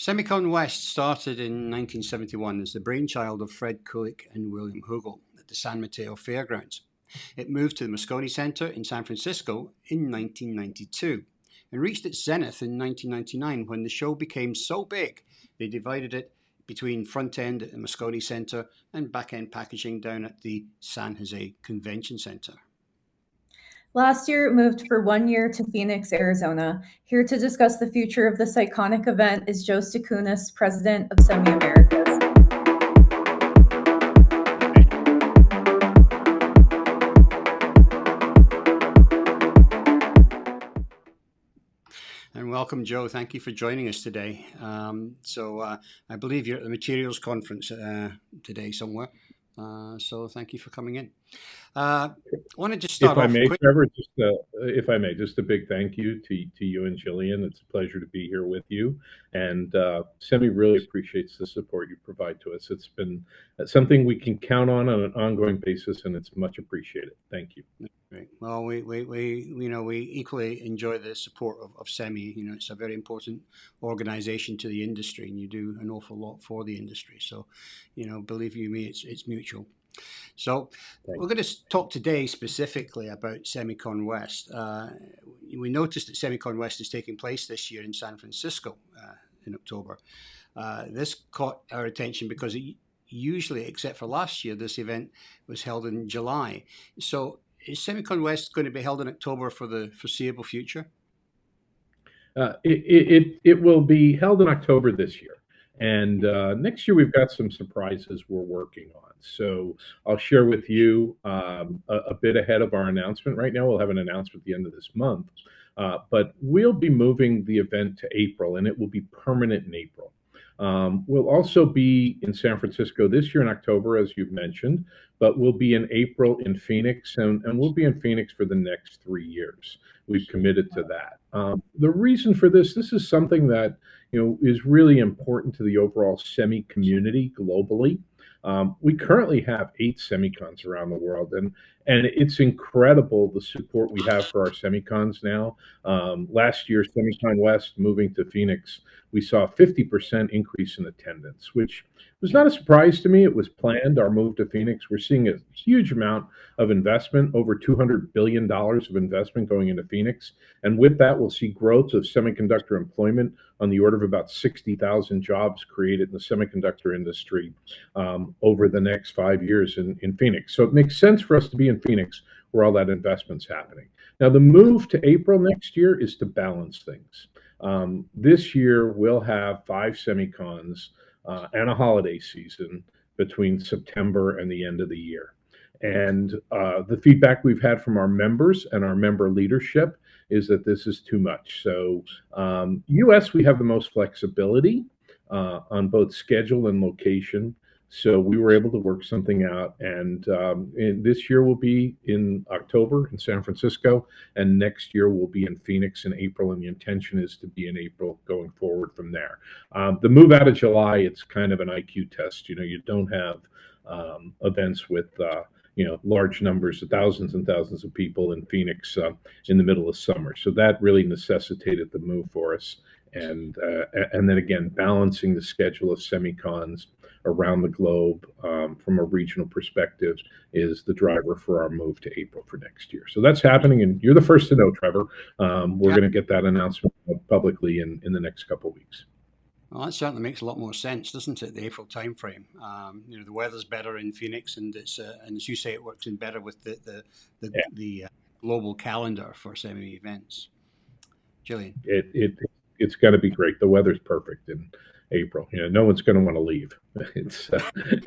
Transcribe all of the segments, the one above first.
SEMICON West started in 1971 as the brainchild of Fred Kulik and William Hugel at the San Mateo Fairgrounds. It moved to the Moscone Center in San Francisco in 1992 and reached its zenith in 1999 when the show became so big they divided it between front end at the Moscone Center and back end packaging down at the San Jose Convention Center. Last year, it moved for 1 year to Phoenix, Arizona. Here to discuss the future of this iconic event is Joe Stockunas, president of SEMI Americas. And welcome, Joe. Thank you for joining us today. I believe you're at the Materials Conference today somewhere. So thank you for coming in. I want to just start off. Trevor, if I may, just a big thank you to you and Jillian. It's a pleasure to be here with you. And SEMI really appreciates the support you provide to us. It's been something we can count on an ongoing basis, and it's much appreciated. Thank you. Great. Well, we equally enjoy the support of SEMI. It's a very important organization to the industry, and you do an awful lot for the industry. So, believe you me, it's mutual. So we're going to talk today specifically about SEMICON West. We noticed that SEMICON West is taking place this year in San Francisco in October. This caught our attention because usually, except for last year, this event was held in July. So is SEMICON West going to be held in October for the foreseeable future? It will be held in October this year. And next year, we've got some surprises we're working on. So I'll share with you a bit ahead of our announcement. Right now, we'll have an announcement at the end of this month. But we'll be moving the event to April, and it will be permanent in April. We'll also be in San Francisco this year in October, as you've mentioned, but we'll be in April in Phoenix, and we'll be in Phoenix for the next 3 years. We've committed to that. The reason for this is something that is really important to the overall SEMI community globally. We currently have 8 SEMICONs around the world, and it's incredible the support we have for our SEMICONs now. Last year, SEMICON West moving to Phoenix, we saw a 50% increase in attendance, which was not a surprise to me. It was planned, our move to Phoenix. We're seeing a huge amount of investment, over $200 billion of investment going into Phoenix. And with that, we'll see growth of semiconductor employment on the order of about 60,000 jobs created in the semiconductor industry over the next 5 years in Phoenix. So it makes sense for us to be in Phoenix where all that investment's happening. Now, the move to April next year is to balance things. This year, we'll have 5 SEMICONs and a holiday season between September and the end of the year. And the feedback we've had from our members and our member leadership is that this is too much. So US, we have the most flexibility on both schedule and location. So we were able to work something out. And this year will be in October in San Francisco, and next year we'll be in Phoenix in April. And the intention is to be in April going forward from there. The move out of July, it's kind of an IQ test. You don't have events with large numbers of thousands and thousands of people in Phoenix in the middle of summer. So that really necessitated the move for us. And then again, balancing the schedule of SEMICONs around the globe from a regional perspective is the driver for our move to April for next year. So that's happening, and you're the first to know, Trevor. We're going to get that announcement publicly in the next couple of weeks. Well, that certainly makes a lot more sense, doesn't it? The April timeframe. The weather's better in Phoenix, and and as you say, it works in better with the global calendar for SEMI events. Jillian, it's going to be great. The weather's perfect in April. No one's going to want to leave.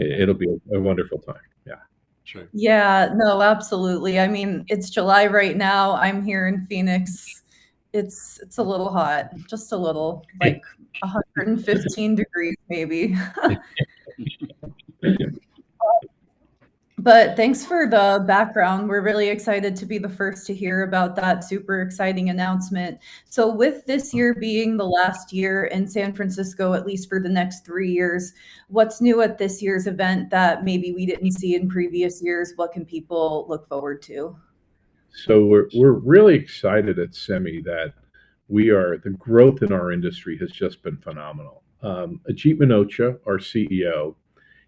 It'll be a wonderful time. Yeah. Sure. Yeah. No, absolutely. I mean, it's July right now. I'm here in Phoenix. It's a little hot, just a little, like 115 degrees maybe. But thanks for the background. We're really excited to be the first to hear about that super exciting announcement. So with this year being the last year in San Francisco, at least for the next 3 years, what's new at this year's event that maybe we didn't see in previous years? What can people look forward to? So we're really excited at SEMI that the growth in our industry has just been phenomenal. Ajit Minocha, our CEO,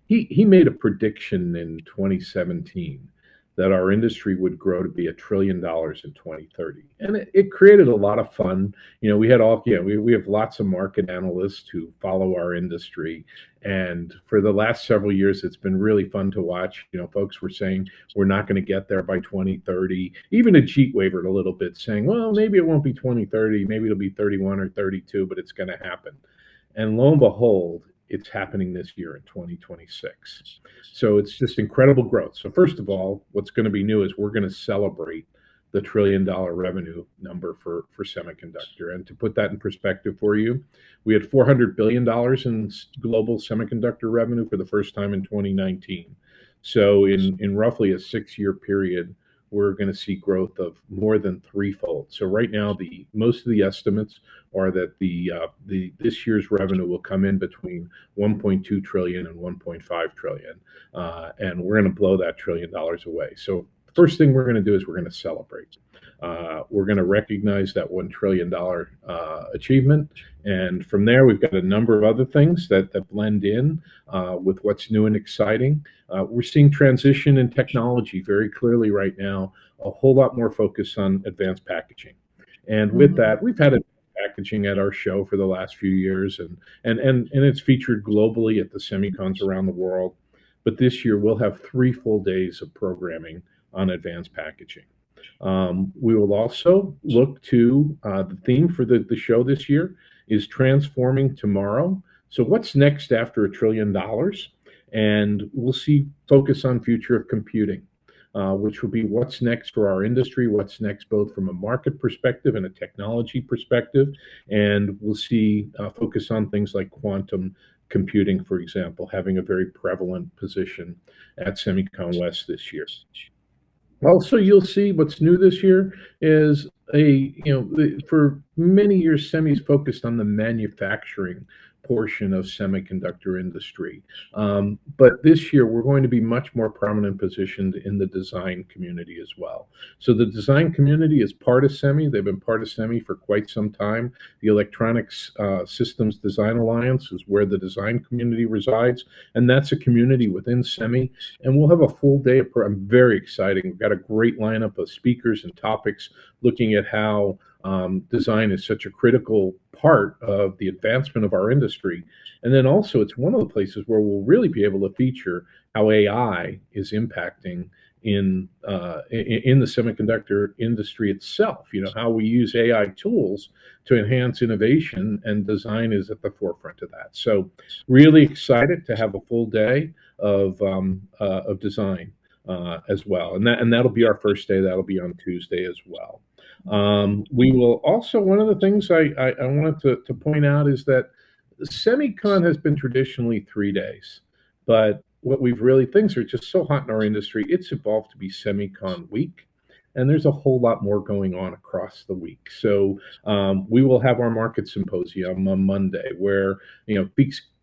he made a prediction in 2017 that our industry would grow to be $1 trillion in 2030. And it created a lot of fun. We had we have lots of market analysts who follow our industry. And for the last several years, it's been really fun to watch. Folks were saying we're not going to get there by 2030. Even Ajit wavered a little bit, saying, well, maybe it won't be 2030, maybe it'll be 31 or 32, but it's going to happen. And lo and behold, it's happening this year in 2026. So it's just incredible growth. So first of all, what's going to be new is we're going to celebrate the $1 trillion revenue number for semiconductor. And to put that in perspective for you, we had $400 billion in global semiconductor revenue for the first time in 2019. So in roughly a 6-year period, we're going to see growth of more than threefold. So right now, most of the estimates are that this year's revenue will come in between 1.2 trillion and 1.5 trillion, and we're going to blow that $1 trillion away. So first thing we're going to do is we're going to celebrate. We're going to recognize that $1 trillion achievement. And from there, we've got a number of other things that blend in with what's new and exciting. We're seeing transition in technology very clearly right now, a whole lot more focus on advanced packaging. And with that, we've had packaging at our show for the last few years, and it's featured globally at the SEMICONs around the world. But this year, we'll have 3 full days of programming on advanced packaging. We will also look to the theme for the show this year is transforming tomorrow. So what's next after $1 trillion? And we'll focus on future of computing, which will be what's next for our industry, what's next both from a market perspective and a technology perspective. And we'll focus on things like quantum computing, for example, having a very prevalent position at SEMICON West this year. Also, you'll see what's new this year is for many years, SEMI's focused on the manufacturing portion of semiconductor industry. But this year, we're going to be much more prominent positioned in the design community as well. So the design community is part of SEMI. They've been part of SEMI for quite some time. The Electronics Systems Design Alliance is where the design community resides, and that's a community within SEMI. And we'll have a full day of I'm very excited. We've got a great lineup of speakers and topics looking at how design is such a critical part of the advancement of our industry. And then also it's one of the places where we'll really be able to feature how AI is impacting in the semiconductor industry itself, how we use AI tools to enhance innovation, and design is at the forefront of that. So really excited to have a full day of design as well. And that'll be our first day. That'll be on Tuesday as well. We will also, one of the things I wanted to point out is that SEMICON has been traditionally 3 days, but things are just so hot in our industry, it's evolved to be SEMICON week, and there's a whole lot more going on across the week. So we will have our market symposium on Monday where,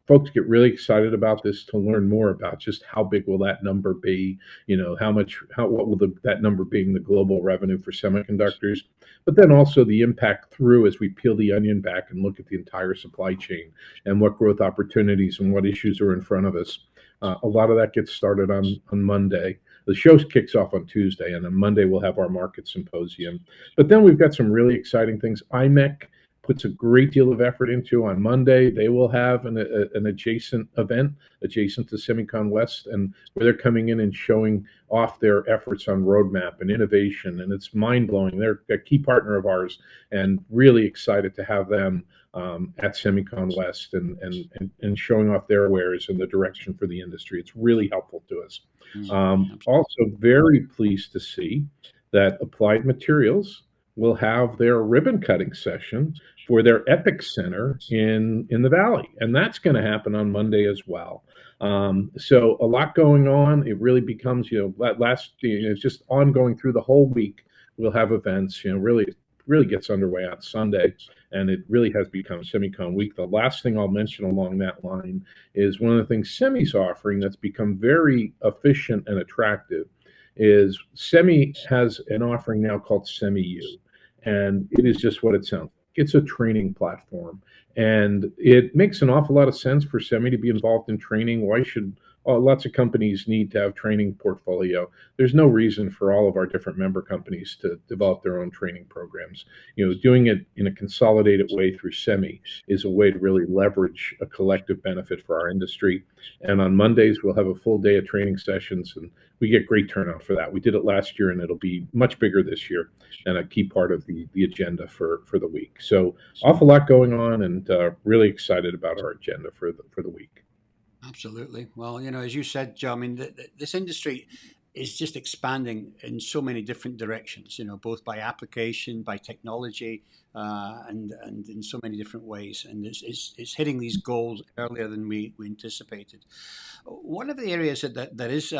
folks get really excited about this to learn more about just how big will that number be, what will that number be in the global revenue for semiconductors, but then also the impact through as we peel the onion back and look at the entire supply chain and what growth opportunities and what issues are in front of us. A lot of that gets started on Monday. The show kicks off on Tuesday, and on Monday we'll have our market symposium. But then we've got some really exciting things. Imec puts a great deal of effort into on Monday. They will have an adjacent event, adjacent to SEMICON West, and where they're coming in and showing off their efforts on roadmap and innovation, and it's mind-blowing. They're a key partner of ours, and really excited to have them at SEMICON West and showing off their wares and the direction for the industry. It's really helpful to us. Also very pleased to see that Applied Materials will have their ribbon cutting session for their EPIC Center in the Valley, and that's going to happen on Monday as well. So a lot going on. It really becomes, it's just ongoing through the whole week. We'll have events, really gets underway on Sunday, and it really has become SEMICON week. The last thing I'll mention along that line is one of the things SEMI's offering that's become very efficient and attractive is SEMI has an offering now called SEMIU, and it is just what it sounds like. It's a training platform, And it makes an awful lot of sense for SEMI to be involved in training. Why should lots of companies need to have training portfolio? There's no reason for all of our different member companies to develop their own training programs. Doing it in a consolidated way through SEMI is a way to really leverage a collective benefit for our industry. And on Mondays, we'll have a full day of training sessions, and we get great turnout for that. We did it last year, and it'll be much bigger this year and a key part of the agenda for the week. So awful lot going on, and really excited about our agenda for the week. Absolutely. Well, as you said, Joe, I mean, this industry is just expanding in so many different directions, both by application, by technology, and in so many different ways. And it's hitting these goals earlier than we anticipated. One of the areas that is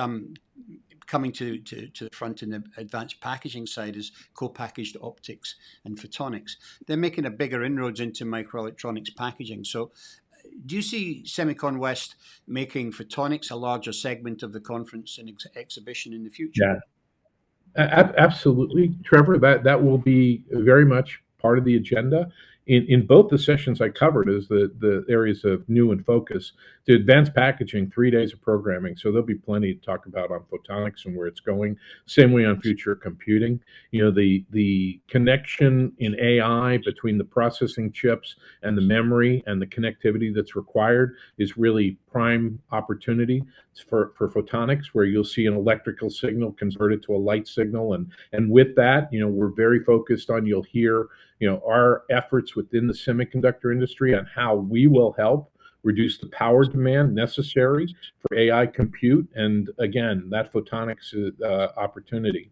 coming to the front in the advanced packaging side is co-packaged optics and photonics. They're making a bigger inroads into microelectronics packaging. So do you see SEMICON West making photonics a larger segment of the conference and exhibition in the future? Yeah, absolutely, Trevor. That will be very much part of the agenda. In both the sessions I covered as the areas of new and focus, to advanced packaging, 3 days of programming. So there'll be plenty to talk about on photonics and where it's going. Same way on future computing. The connection in AI between the processing chips and the memory and the connectivity that's required is really prime opportunity for photonics, where you'll see an electrical signal converted to a light signal. And with that, we're very focused on, you'll hear, our efforts within the semiconductor industry on how we will help reduce the power demand necessary for AI compute. And again, that photonics opportunity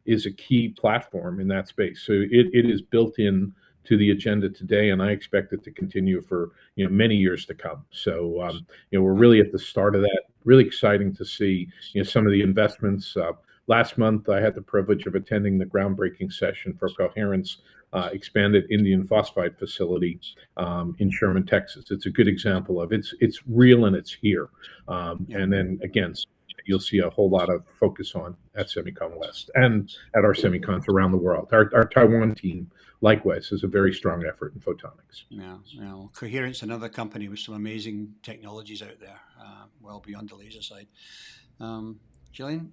is a key platform in that space. So it is built in to the agenda today, and I expect it to continue for many years to come. So we're really at the start of that. Really exciting to see some of the investments. Last month, I had the privilege of attending the groundbreaking session for Coherent's expanded indium phosphide facility in Sherman, Texas. It's a good example of it's real and it's here. And then again, you'll see a whole lot of focus on at SEMICON West and at our SEMICONs around the world. Our Taiwan team, likewise, has a very strong effort in photonics. Yeah, Coherent's another company with some amazing technologies out there, well beyond the laser side. Gillian?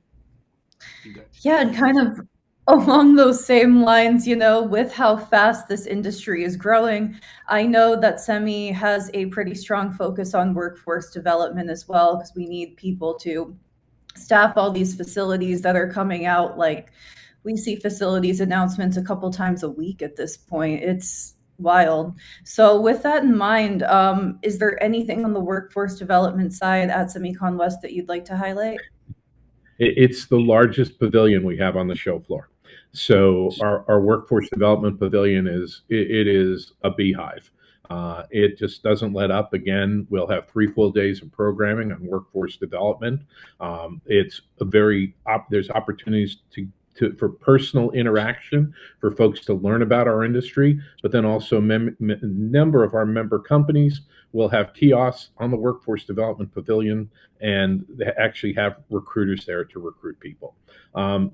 Yeah, and kind of along those same lines, with how fast this industry is growing, I know that SEMI has a pretty strong focus on workforce development as well, because we need people to staff all these facilities that are coming out. Like, we see facilities announcements a couple times a week at this point. It's wild. So with that in mind, is there anything on the workforce development side at SEMICON West that you'd like to highlight? It's the largest pavilion we have on the show floor. So our workforce development pavilion is a beehive. It just doesn't let up. Again, we'll have 3 full days of programming on workforce development. It's there's opportunities for personal interaction for folks to learn about our industry, but then also a number of our member companies will have kiosks on the workforce development pavilion, and they actually have recruiters there to recruit people.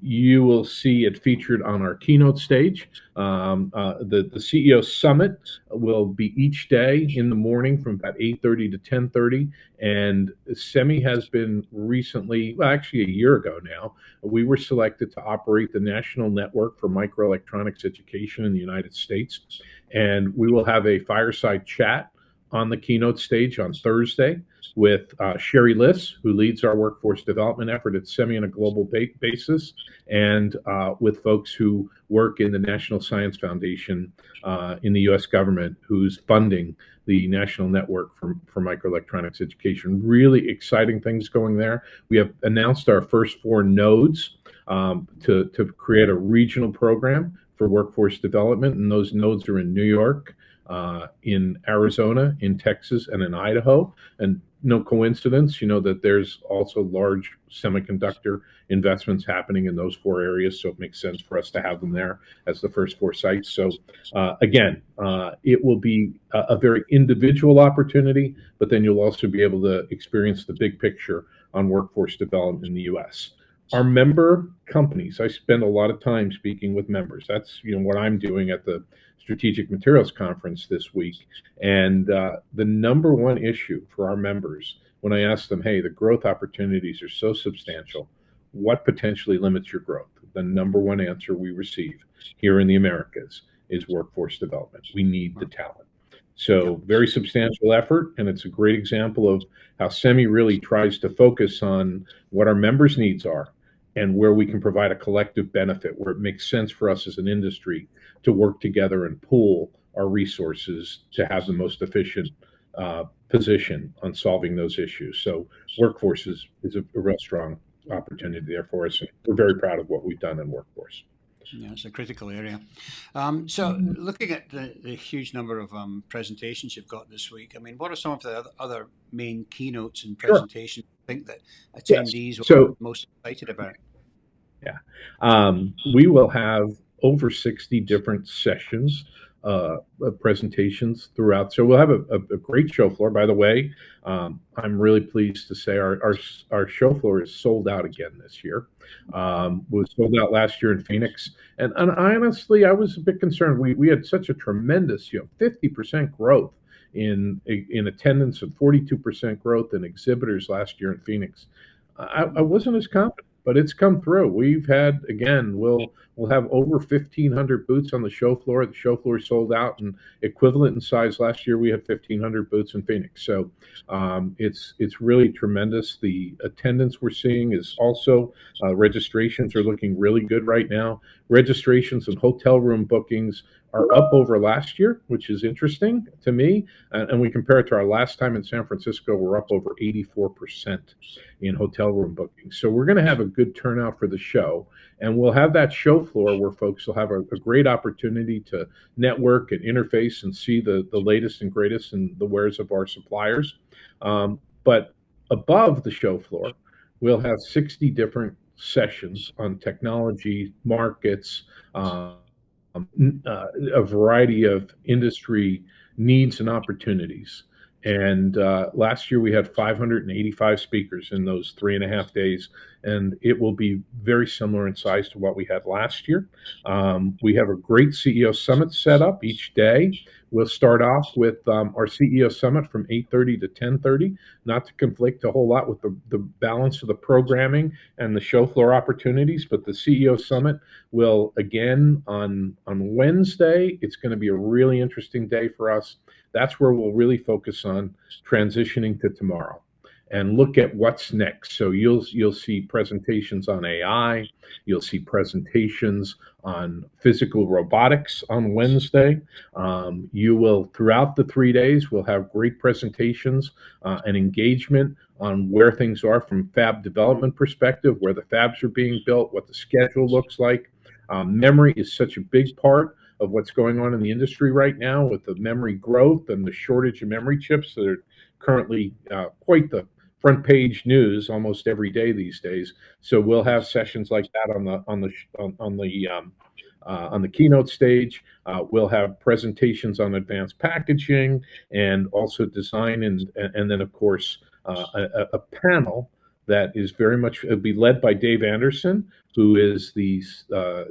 You will see it featured on our keynote stage. The CEO Summit will be each day in the morning from about 8:30 to 10:30. And SEMI has been recently, well, actually a year ago now, we were selected to operate the National Network for Microelectronics Education in the United States. And we will have a fireside chat on the keynote stage on Thursday with Sherry Liss, who leads our workforce development effort at SEMI on a global basis, and with folks who work in the National Science Foundation in the U.S. government, who's funding the National Network for Microelectronics Education. Really exciting things going there. We have announced our first 4 nodes to create a regional program for workforce development, and those nodes are in New York, in Arizona, in Texas, and in Idaho. And no coincidence, that there's also large semiconductor investments happening in those 4 areas. So it makes sense for us to have them there as the first 4 sites. So again, it will be a very individual opportunity, but then you'll also be able to experience the big picture on workforce development in the U.S. Our member companies, I spend a lot of time speaking with members. That's what I'm doing at the Strategic Materials Conference this week. And the number one issue for our members, when I ask them, hey, the growth opportunities are so substantial, what potentially limits your growth? The number one answer we receive here in the Americas is workforce development. We need the talent. So very substantial effort, and it's a great example of how SEMI really tries to focus on what our members' needs are and where we can provide a collective benefit, where it makes sense for us as an industry to work together and pool our resources to have the most efficient position on solving those issues. So workforce is a real strong opportunity there for us, and we're very proud of what we've done in workforce. Yeah, it's a critical area. So looking at the huge number of presentations you've got this week, I mean, what are some of the other main keynotes and presentations you think that attendees are most excited about? Yeah, we will have over 60 different sessions, presentations throughout. So we'll have a great show floor. By the way, I'm really pleased to say our show floor is sold out again this year. Was sold out last year in Phoenix, and honestly, I was a bit concerned. We had such a tremendous 50% growth in attendance and 42% growth in exhibitors last year in Phoenix. I wasn't as confident, but it's come through. We've had, again, we'll have over 1,500 booths on the show floor. The show floor sold out, and equivalent in size last year, we had 1,500 booths in Phoenix. So it's really tremendous. The attendance we're seeing is also, registrations are looking really good right now. Registrations and hotel room bookings are up over last year, which is interesting to me. And we compare it to our last time in San Francisco, we're up over 84% in hotel room bookings. So we're going to have a good turnout for the show. And we'll have that show floor where folks will have a great opportunity to network and interface and see the latest and greatest in the wares of our suppliers. But above the show floor, we'll have 60 different sessions on technology, markets, a variety of industry needs and opportunities. And last year we had 585 speakers in those 3.5 days, and it will be very similar in size to what we had last year. We have a great CEO Summit set up each day. We'll start off with our CEO Summit from 8:30 to 10:30, not to conflict a whole lot with the balance of the programming and the show floor opportunities, but the CEO Summit will, again, on Wednesday, it's going to be a really interesting day for us. That's where we'll really focus on transitioning to tomorrow and look at what's next. So you'll see presentations on AI, you'll see presentations on physical robotics on Wednesday. You will, throughout the 3 days, we'll have great presentations and engagement on where things are from fab development perspective, where the fabs are being built, what the schedule looks like. Memory is such a big part of what's going on in the industry right now with the memory growth and the shortage of memory chips that are currently quite the front page news almost every day these days. So we'll have sessions like that on the keynote stage. We'll have presentations on advanced packaging and also design, and then of course a panel that is very much, it'll be led by Dave Anderson, who is the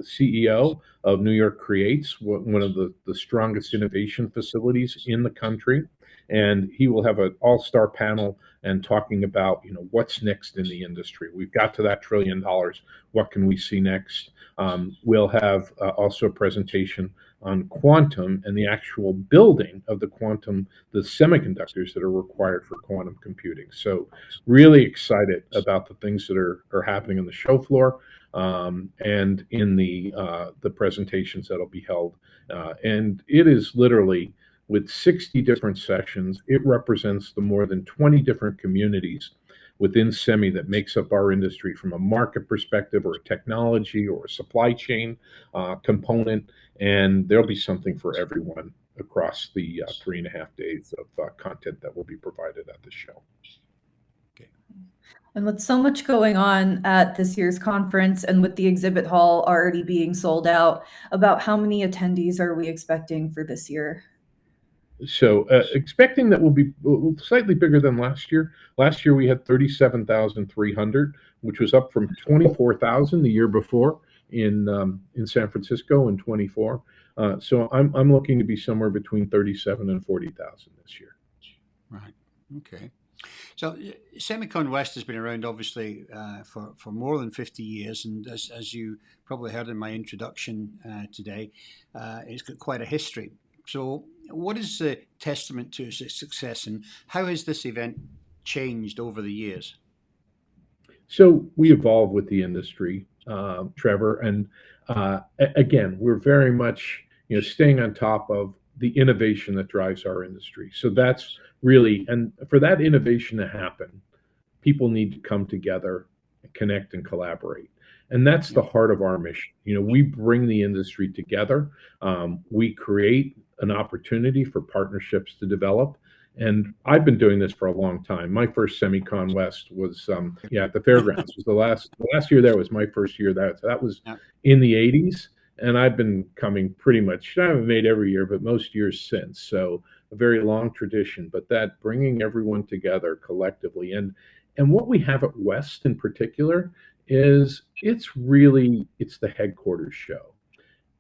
CEO of New York Creates, one of the strongest innovation facilities in the country. And he will have an all-star panel and talking about, what's next in the industry. We've got to that $1 trillion. What can we see next? We'll have also a presentation on quantum and the actual building of the semiconductors that are required for quantum computing. So really excited about the things that are happening on the show floor and in the presentations that'll be held. And it is literally, with 60 different sessions, it represents the more than 20 different communities within SEMI that makes up our industry from a market perspective or a technology or a supply chain component. And there'll be something for everyone across the 3.5 days of content that will be provided at the show. Okay. And with so much going on at this year's conference and with the exhibit hall already being sold out, about how many attendees are we expecting for this year? So expecting that will be slightly bigger than last year. Last year we had 37,300, which was up from 24,000 the year before in San Francisco in 24. So I'm looking to be somewhere between 37 and 40,000 this year. Right. Okay. So SEMICON West has been around obviously for more than 50 years, and as you probably heard in my introduction today, it's got quite a history. So what is the testament to its success, and how has this event changed over the years? So we evolve with the industry, Trevor, and again, we're very much staying on top of the innovation that drives our industry. So that's really, and for that innovation to happen, people need to come together, connect, and collaborate. And that's the heart of our mission. We bring the industry together. We create an opportunity for partnerships to develop. And I've been doing this for a long time. My first SEMICON West was at the fairgrounds. It was the last year there was my first year. That was in the 80s. And I've been coming pretty much, I haven't made every year, but most years since. So a very long tradition, but that bringing everyone together collectively. And what we have at West in particular is it's the headquarters show.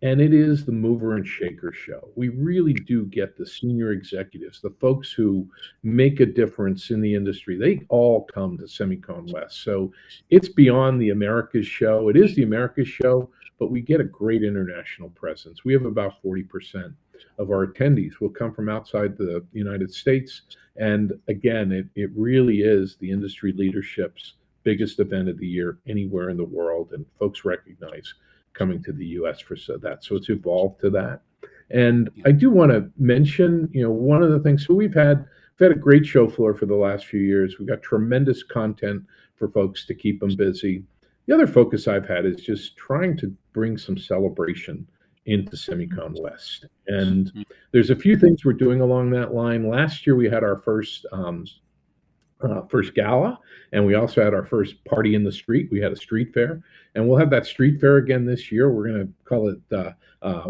And it is the mover and shaker show. We really do get the senior executives, the folks who make a difference in the industry. They all come to SEMICON West. So it's beyond the Americas show. It is the Americas show, but we get a great international presence. We have about 40% of our attendees will come from outside the United States. And again, it really is the industry leadership's biggest event of the year anywhere in the world. And folks recognize coming to the U.S. for that. So it's evolved to that. And I do want to mention, one of the things, so we've had a great show floor for the last few years. We've got tremendous content for folks to keep them busy. The other focus I've had is just trying to bring some celebration into SEMICON West. And there's a few things we're doing along that line. Last year we had our first gala, and we also had our first party in the street. We had a street fair, and we'll have that street fair again this year. We're going to call it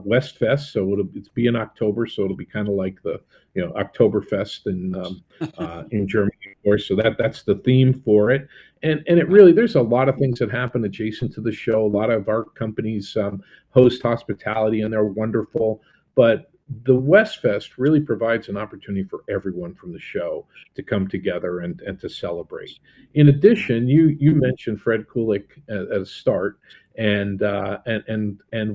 West Fest, so it's be in October, so it'll be kind of like the Oktoberfest in Germany, of course. So that's the theme for it, and it really, there's a lot of things that happen adjacent to the show. A lot of our companies host hospitality, and they're wonderful, but the West Fest really provides an opportunity for everyone from the show to come together and to celebrate. In addition, you mentioned Fred Kulik at a start, and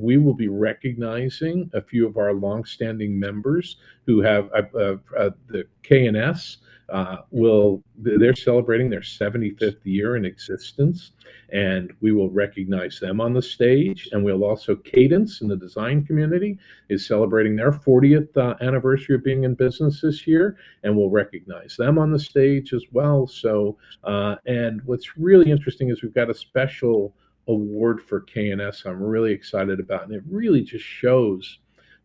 we will be recognizing a few of our longstanding members who have the KNS. They're celebrating their 75th year in existence, and we will recognize them on the stage. And we'll also, Cadence in the design community is celebrating their 40th anniversary of being in business this year, and we'll recognize them on the stage as well. So and what's really interesting is we've got a special award for KNS I'm really excited about, and it really just shows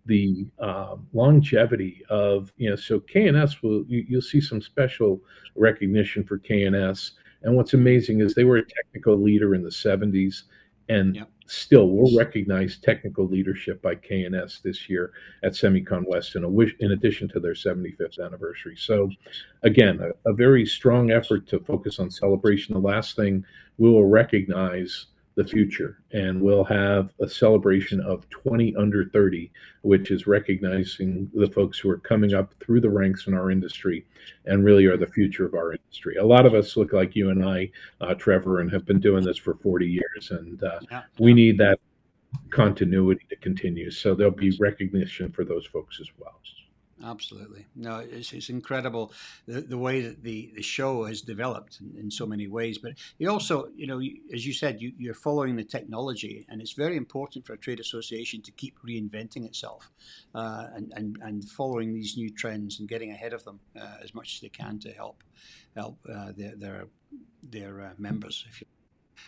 the longevity of, so KNS you'll see some special recognition for KNS. And what's amazing is they were a technical leader in the 70s, and still we'll recognize technical leadership by KNS this year at SEMICON West in addition to their 75th anniversary. So again, a very strong effort to focus on celebration. The last thing, we will recognize the future, and we'll have a celebration of 20 under 30, which is recognizing the folks who are coming up through the ranks in our industry and really are the future of our industry. A lot of us look like you and I, Trevor, and have been doing this for 40 years, and we need that continuity to continue. So there'll be recognition for those folks as well. Absolutely. No, it's incredible the way that the show has developed in so many ways. But you also, as you said, you're following the technology, and it's very important for a trade association to keep reinventing itself and following these new trends and getting ahead of them as much as they can to help their members.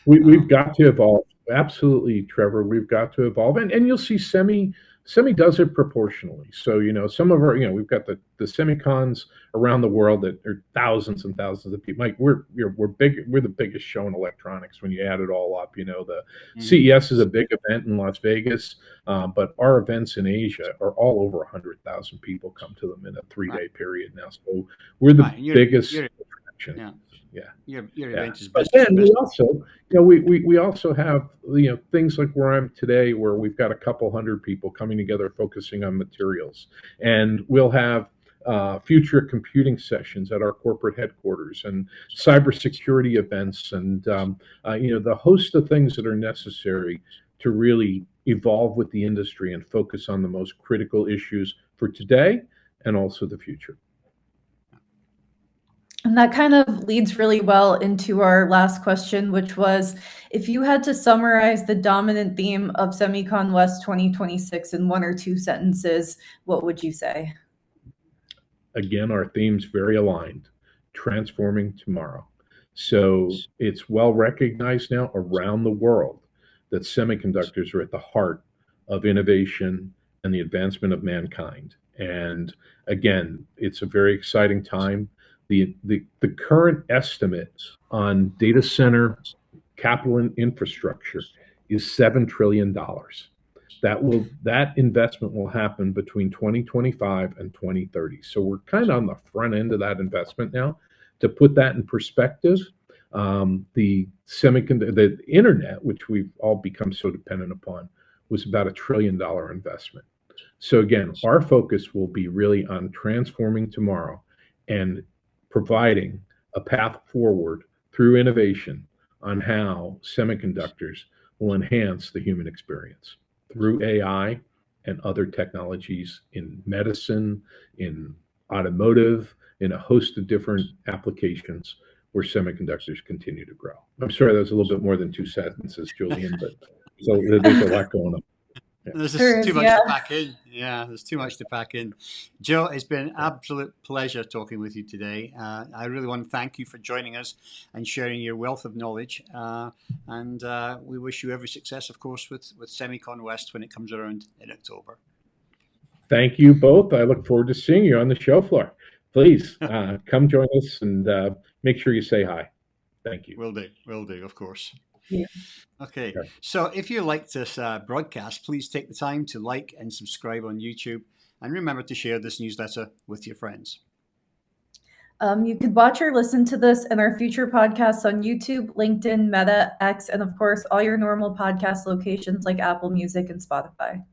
We've got to evolve. Absolutely, Trevor. We've got to evolve. And you'll see SEMI Semi does it proportionally. So, some of our, we've got the SEMICONs around the world that are thousands and thousands of people. Like we're big. We're the biggest show in electronics when you add it all up. The CES is a big event in Las Vegas, but our events in Asia are all over 100,000 people come to them in a 3-day period now. So we're the biggest attraction. Your event is but business. then we also, we also have, things like where I'm today, where we've got a couple hundred people coming together focusing on materials, and we'll have future computing sessions at our corporate headquarters and cybersecurity events, and the host of things that are necessary to really evolve with the industry and focus on the most critical issues for today and also the future. And that kind of leads really well into our last question, which was, if you had to summarize the dominant theme of SEMICON West 2026 in 1 or 2 sentences, what would you say? Again, our theme's very aligned: transforming tomorrow. So it's well recognized now around the world that semiconductors are at the heart of innovation and the advancement of mankind. And again, it's a very exciting time. The current estimate on data center capital and infrastructure is $7 trillion. That investment will happen between 2025 and 2030. So we're kind of on the front end of that investment now. To put that in perspective, the internet, which we've all become so dependent upon, was about $1 trillion investment. So again, our focus will be really on transforming tomorrow and providing a path forward through innovation on how semiconductors will enhance the human experience through AI and other technologies in medicine, in automotive, in a host of different applications where semiconductors continue to grow. I'm sorry, that was a little bit more than 2 sentences, Julian, but so there's a lot going on. There's just too much to pack in. Yeah, there's too much to pack in. Joe, it's been an absolute pleasure talking with you today. I really want to thank you for joining us and sharing your wealth of knowledge. And we wish you every success, of course, with SEMICON West when it comes around in October. Thank you both. I look forward to seeing you on the show floor. Please come join us and make sure you say hi. Thank you. Will do, of course. Yeah. Okay, so if you like this broadcast, please take the time to like and subscribe on YouTube, and remember to share this newsletter with your friends. You could watch or listen to this and our future podcasts on YouTube, LinkedIn, Meta, X, and of course, all your normal podcast locations like Apple Music and Spotify.